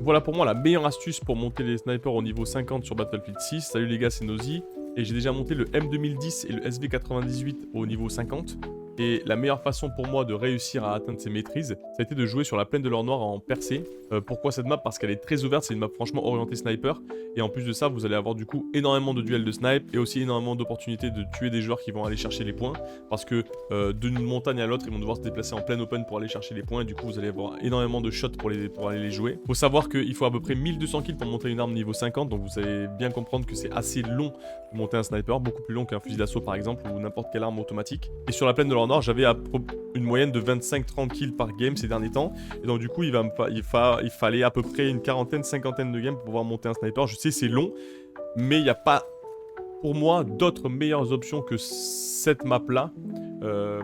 Voilà pour moi la meilleure astuce pour monter les snipers au niveau 50 sur Battlefield 6. Salut les gars, c'est Nosy. Et j'ai déjà monté le M2010 et le SV98 au niveau 50. Et la meilleure façon pour moi de réussir à atteindre ces maîtrises, ça a été de jouer sur la plaine de l'or noir en percée. Pourquoi cette map? Parce qu'elle est très ouverte, c'est une map franchement orientée sniper. Et en plus de ça, vous allez avoir du coup énormément de duels de snipe et aussi énormément d'opportunités de tuer des joueurs qui vont aller chercher les points. Parce que d'une montagne à l'autre, ils vont devoir se déplacer en pleine open pour aller chercher les points. Et du coup, vous allez avoir énormément de shots pour aller les jouer. Faut savoir qu'il faut à peu près 1200 kills pour monter une arme niveau 50. Donc vous allez bien comprendre que c'est assez long de monter un sniper, beaucoup plus long qu'un fusil d'assaut par exemple ou n'importe quelle arme automatique. Et sur la plaine de l'or noir, j'avais une moyenne de 25-30 kills par game ces derniers temps. Et donc du coup, il fallait à peu près une quarantaine, cinquantaine de games pour pouvoir monter un sniper. Je sais, c'est long, mais il n'y a pas, pour moi, d'autres meilleures options que cette map-là.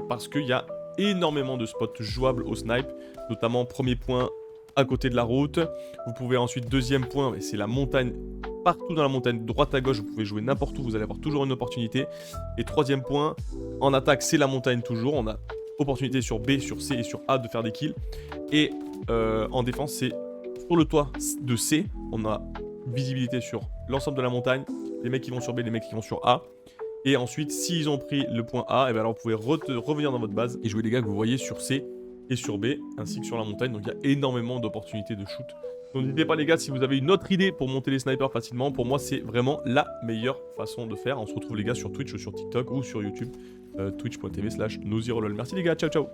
Parce qu'il y a énormément de spots jouables au snipe, notamment premier point à côté de la route. Vous pouvez ensuite, deuxième point, c'est la montagne. Partout dans la montagne, droite à gauche, vous pouvez jouer n'importe où, vous allez avoir toujours une opportunité. Et troisième point, en attaque, c'est la montagne toujours. On a opportunité sur B, sur C et sur A de faire des kills. Et en défense, c'est sur le toit de C. On a visibilité sur l'ensemble de la montagne. Les mecs qui vont sur B, les mecs qui vont sur A. Et ensuite, s'ils ont pris le point A, et bien alors vous pouvez revenir dans votre base et jouer les gars que vous voyez sur C et sur B, ainsi que sur la montagne. Donc il y a énormément d'opportunités de shoot. Donc n'hésitez pas les gars, si vous avez une autre idée pour monter les snipers facilement, pour moi c'est vraiment la meilleure façon de faire. On se retrouve les gars sur Twitch ou sur TikTok ou sur YouTube, twitch.tv/NozyRoll. Merci les gars, ciao ciao.